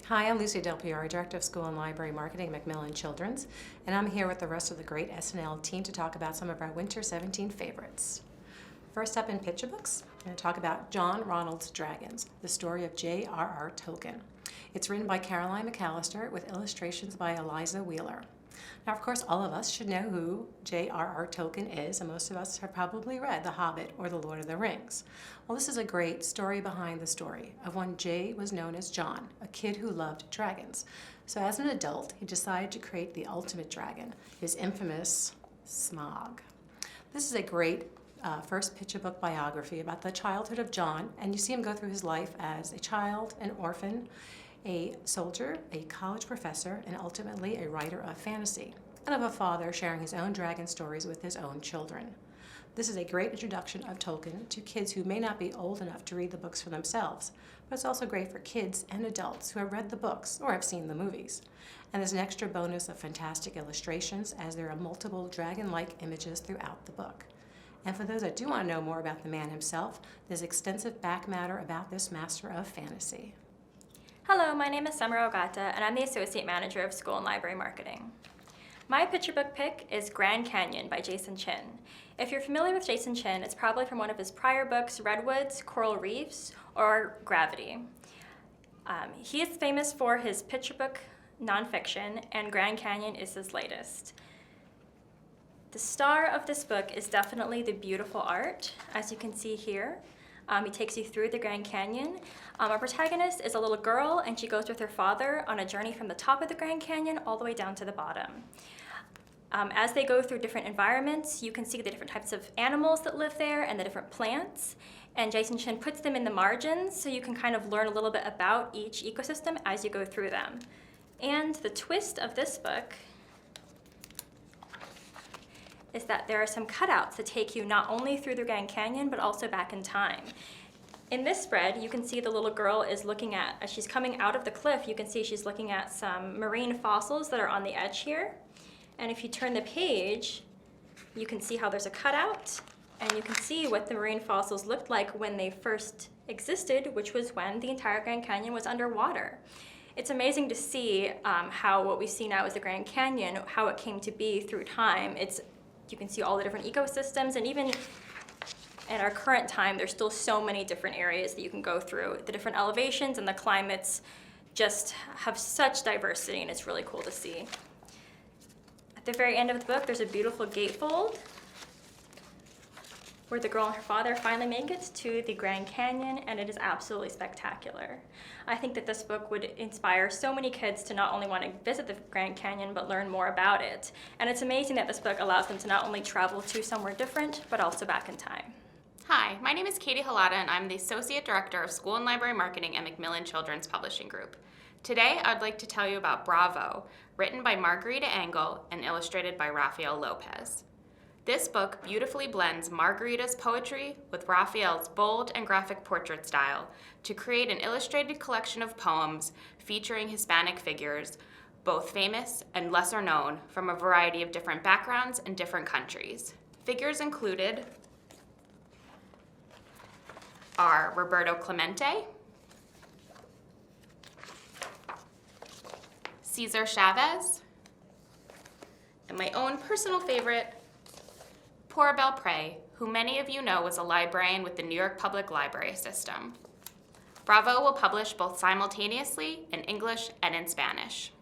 Hi, I'm Lucy Del Piore, Director of School and Library Marketing at Macmillan Children's, and I'm here with the rest of the great SNL team to talk about some of our Winter 17 favorites. First up in picture books, I'm going to talk about John Ronald's Dragons, the story of J.R.R. Tolkien. It's written by Caroline McAllister with illustrations by Eliza Wheeler. Now, of course, all of us should know who J.R.R. Tolkien is, and most of us have probably read The Hobbit or The Lord of the Rings. Well, this is a great story behind the story of when Jay was known as John, a kid who loved dragons. So as an adult, he decided to create the ultimate dragon, his infamous Smaug. This is a great first picture book biography about the childhood of John, and you see him go through his life as a child, an orphan, a soldier, a college professor, and ultimately a writer of fantasy, and of a father sharing his own dragon stories with his own children. This is a great introduction of Tolkien to kids who may not be old enough to read the books for themselves, but it's also great for kids and adults who have read the books or have seen the movies. And there's an extra bonus of fantastic illustrations as there are multiple dragon-like images throughout the book. And for those that do want to know more about the man himself, there's extensive back matter about this master of fantasy. Hello, my name is Summer Ogata, and I'm the Associate Manager of School and Library Marketing. My picture book pick is Grand Canyon by Jason Chin. If you're familiar with Jason Chin, it's probably from one of his prior books, Redwoods, Coral Reefs, or Gravity. He is famous for his picture book nonfiction, and Grand Canyon is his latest. The star of this book is definitely the beautiful art, as you can see here. He takes you through the Grand Canyon. Our protagonist is a little girl, and she goes with her father on a journey from the top of the Grand Canyon all the way down to the bottom. As they go through different environments, you can see the different types of animals that live there and the different plants. And Jason Chin puts them in the margins so you can kind of learn a little bit about each ecosystem as you go through them. And the twist of this book is that there are some cutouts that take you not only through the Grand Canyon, but also back in time. In this spread, you can see the little girl is looking at, as she's coming out of the cliff, you can see she's looking at some marine fossils that are on the edge here. And if you turn the page, you can see how there's a cutout, and you can see what the marine fossils looked like when they first existed, which was when the entire Grand Canyon was underwater. It's amazing to see how what we see now as the Grand Canyon, how it came to be through time. You can see all the different ecosystems, and even in our current time, there's still so many different areas that you can go through. The different elevations and the climates just have such diversity, and it's really cool to see. At the very end of the book, there's a beautiful gatefold where the girl and her father finally make it to the Grand Canyon, and it is absolutely spectacular. I think that this book would inspire so many kids to not only want to visit the Grand Canyon, but learn more about it. And it's amazing that this book allows them to not only travel to somewhere different, but also back in time. Hi, my name is Katie Halata, and I'm the Associate Director of School and Library Marketing at Macmillan Children's Publishing Group. Today, I'd like to tell you about Bravo, written by Margarita Engel and illustrated by Rafael Lopez. This book beautifully blends Margarita's poetry with Raphael's bold and graphic portrait style to create an illustrated collection of poems featuring Hispanic figures, both famous and lesser known, from a variety of different backgrounds and different countries. Figures included are Roberto Clemente, Cesar Chavez, and my own personal favorite, Poor Belpre, who many of you know was a librarian with the New York Public Library System. Bravo will publish both simultaneously in English and in Spanish.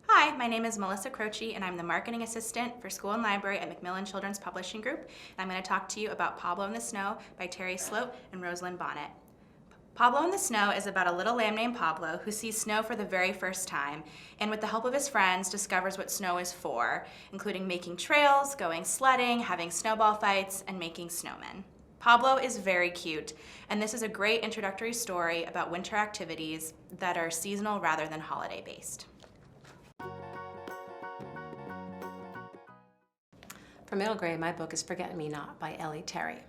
Hi, my name is Melissa Croce, and I'm the Marketing Assistant for School and Library at Macmillan Children's Publishing Group. And I'm going to talk to you about Pablo in the Snow by Terry Sloat and Rosalind Bonnet. Pablo in the Snow is about a little lamb named Pablo who sees snow for the very first time, and with the help of his friends discovers what snow is for, including making trails, going sledding, having snowball fights, and making snowmen. Pablo is very cute, and this is a great introductory story about winter activities that are seasonal rather than holiday-based. For middle grade, my book is Forget Me Not by Ellie Terry.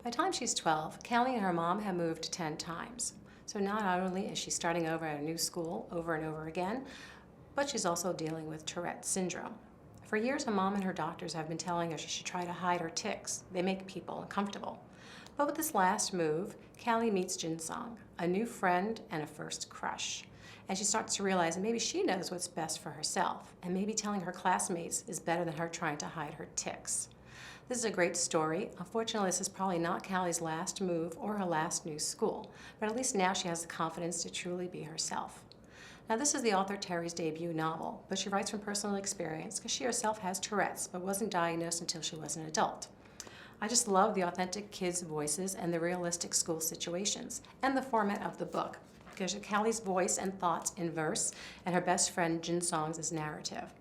By the time she's 12, Callie and her mom have moved 10 times. So not only is she starting over at a new school over and over again, but she's also dealing with Tourette's syndrome. For years, her mom and her doctors have been telling her she should try to hide her tics. They make people uncomfortable. But with this last move, Callie meets Jinsong, a new friend and a first crush. and she starts to realize that maybe she knows what's best for herself, and maybe telling her classmates is better than her trying to hide her tics. This is a great story. Unfortunately, this is probably not Callie's last move or her last new school, but at least now she has the confidence to truly be herself. Now, this is the author Terry's debut novel, but she writes from personal experience because she herself has Tourette's, but wasn't diagnosed until she was an adult. I just love the authentic kids' voices and the realistic school situations, and the format of the book, because Callie's voice and thoughts in verse, and her best friend Jin Song's is narrative.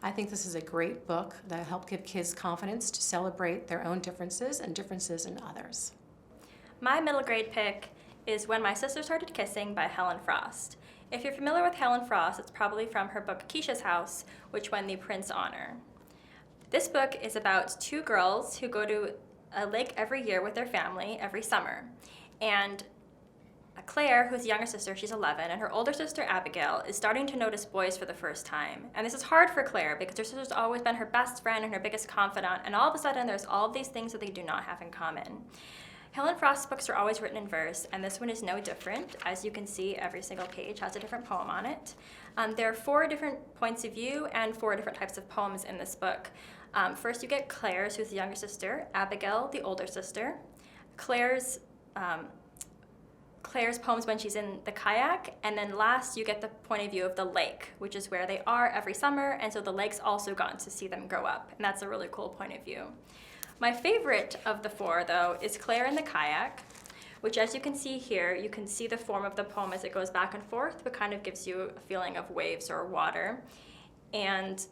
I think this is a great book that will help give kids confidence to celebrate their own differences and differences in others. My middle grade pick is When My Sister Started Kissing by Helen Frost. If you're familiar with Helen Frost, it's probably from her book Keisha's House, which won the Prince Honor. This book is about two girls who go to a lake every year with their family every summer. And Claire, who's the younger sister, she's 11, and her older sister Abigail is starting to notice boys for the first time. And this is hard for Claire because her sister's always been her best friend and her biggest confidant, and all of a sudden there's all of these things that they do not have in common. Helen Frost's books are always written in verse, and this one is no different. As you can see, every single page has a different poem on it. There are 4 different points of view and 4 different types of poems in this book. First, you get Claire's, who's the younger sister, Abigail, the older sister, Claire's poems when she's in the kayak, and then last you get the point of view of the lake, which is where they are every summer, and so the lake's also gotten to see them grow up, and that's a really cool point of view. My favorite of the 4, though, is Claire in the kayak, which, as you can see here, you can see the form of the poem as it goes back and forth, but kind of gives you a feeling of waves or water. And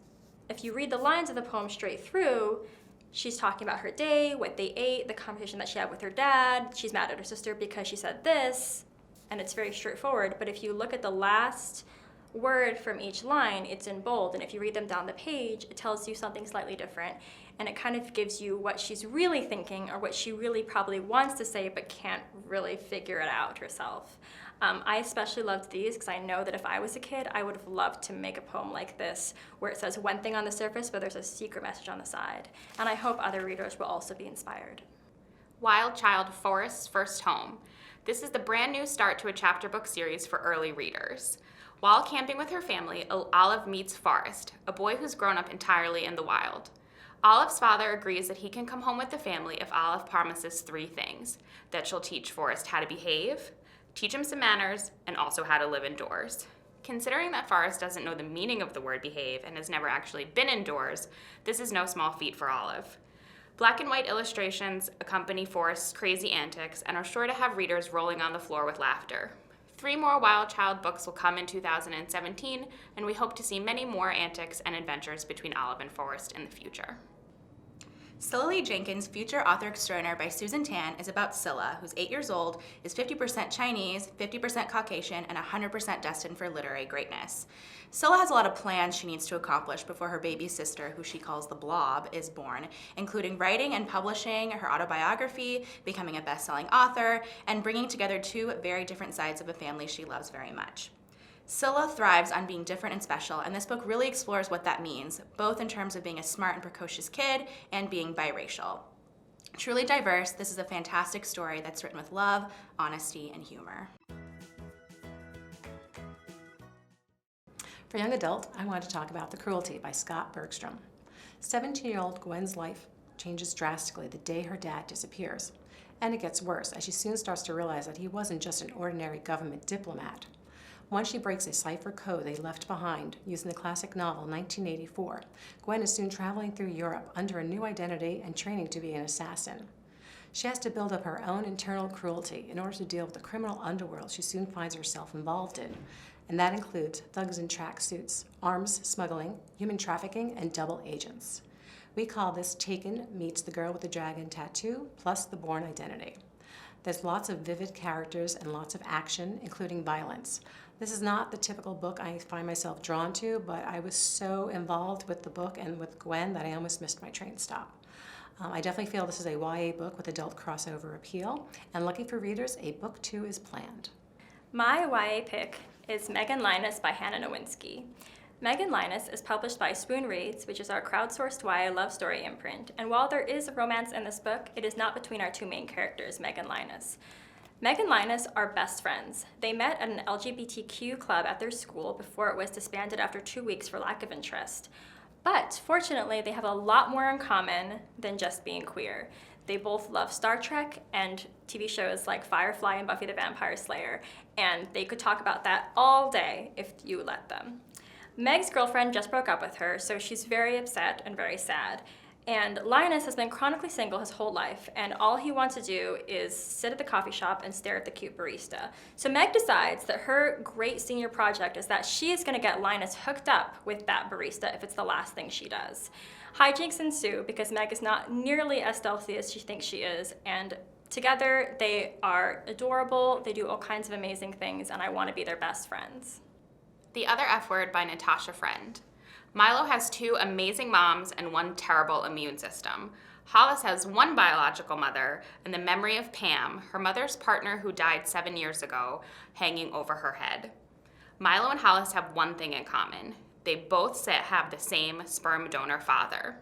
if you read the lines of the poem straight through, she's talking about her day, what they ate, the conversation that she had with her dad. She's mad at her sister because she said this, and it's very straightforward. But if you look at the last word from each line, it's in bold, and if you read them down the page, it tells you something slightly different, and it kind of gives you what she's really thinking or what she really probably wants to say but can't really figure it out herself. I especially loved these because I know that if I was a kid, I would have loved to make a poem like this where it says one thing on the surface but there's a secret message on the side, and I hope other readers will also be inspired. Wild Child Forest's First Home. This is the brand new start to a chapter book series for early readers. While camping with her family, Olive meets Forrest, a boy who's grown up entirely in the wild. Olive's father agrees that he can come home with the family if Olive promises 3 things: that she'll teach Forrest how to behave, teach him some manners, and also how to live indoors. Considering that Forrest doesn't know the meaning of the word behave and has never actually been indoors, this is no small feat for Olive. Black and white illustrations accompany Forrest's crazy antics and are sure to have readers rolling on the floor with laughter. 3 more Wild Child books will come in 2017, and we hope to see many more antics and adventures between Olive and Forrest in the future. Scylla Lee Jenkins' Future Author Extraordinary by Susan Tan is about Scylla, who's 8 years old, is 50% Chinese, 50% Caucasian, and 100% destined for literary greatness. Scylla has a lot of plans she needs to accomplish before her baby sister, who she calls the Blob, is born, including writing and publishing her autobiography, becoming a best-selling author, and bringing together 2 very different sides of a family she loves very much. Scylla thrives on being different and special, and this book really explores what that means, both in terms of being a smart and precocious kid and being biracial. Truly diverse, this is a fantastic story that's written with love, honesty, and humor. For young adult, I wanted to talk about The Cruelty by Scott Bergstrom. 17-year-old Gwen's life changes drastically the day her dad disappears, and it gets worse as she soon starts to realize that he wasn't just an ordinary government diplomat. Once she breaks a cipher code they left behind using the classic novel 1984, Gwen is soon traveling through Europe under a new identity and training to be an assassin. She has to build up her own internal cruelty in order to deal with the criminal underworld she soon finds herself involved in, and that includes thugs in tracksuits, arms smuggling, human trafficking, and double agents. We call this Taken meets the girl with the dragon tattoo plus the Bourne identity. There's lots of vivid characters and lots of action, including violence. This is not the typical book I find myself drawn to, but I was so involved with the book and with Gwen that I almost missed my train stop. I definitely feel this is a YA book with adult crossover appeal, and lucky for readers, a book 2 is planned. My YA pick is Megan Linus by Hannah Nowinski. Megan Linus is published by Spoon Reads, which is our crowdsourced YA love story imprint, and while there is romance in this book, it is not between our 2 main characters, Meg and Linus. Meg and Linus are best friends. They met at an LGBTQ club at their school before it was disbanded after 2 weeks for lack of interest. But fortunately, they have a lot more in common than just being queer. They both love Star Trek and TV shows like Firefly and Buffy the Vampire Slayer, and they could talk about that all day if you let them. Meg's girlfriend just broke up with her, so she's very upset and very sad. And Linus has been chronically single his whole life, and all he wants to do is sit at the coffee shop and stare at the cute barista. So Meg decides that her great senior project is that she is going to get Linus hooked up with that barista if it's the last thing she does. Hijinks ensue because Meg is not nearly as stealthy as she thinks she is, and together they are adorable, they do all kinds of amazing things, and I want to be their best friends. The Other F Word by Natasha Friend. Milo has 2 amazing moms and 1 terrible immune system. Hollis has 1 biological mother and the memory of Pam, her mother's partner who died 7 years ago, hanging over her head. Milo and Hollis have one thing in common. They both have the same sperm donor father.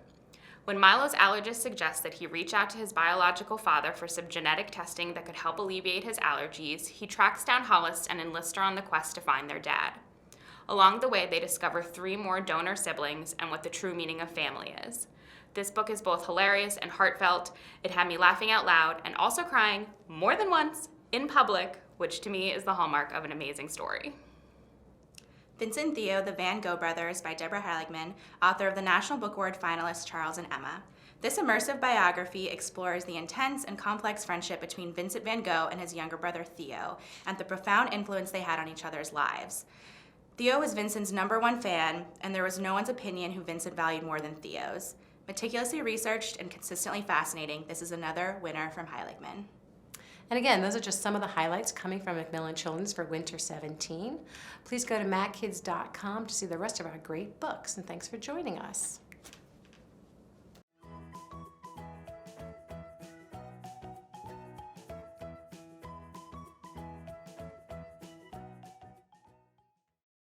When Milo's allergist suggests that he reach out to his biological father for some genetic testing that could help alleviate his allergies, he tracks down Hollis and enlists her on the quest to find their dad. Along the way, they discover 3 more donor siblings and what the true meaning of family is. This book is both hilarious and heartfelt. It had me laughing out loud and also crying more than once in public, which to me is the hallmark of an amazing story. Vincent and Theo, The Van Gogh Brothers by Deborah Heiligman, author of the National Book Award finalists Charles and Emma. This immersive biography explores the intense and complex friendship between Vincent van Gogh and his younger brother Theo, and the profound influence they had on each other's lives. Theo was Vincent's #1 fan, and there was no one's opinion who Vincent valued more than Theo's. Meticulously researched and consistently fascinating, this is another winner from Heiligman. And again, those are just some of the highlights coming from Macmillan Children's for Winter 17. Please go to mackids.com to see the rest of our great books, and thanks for joining us.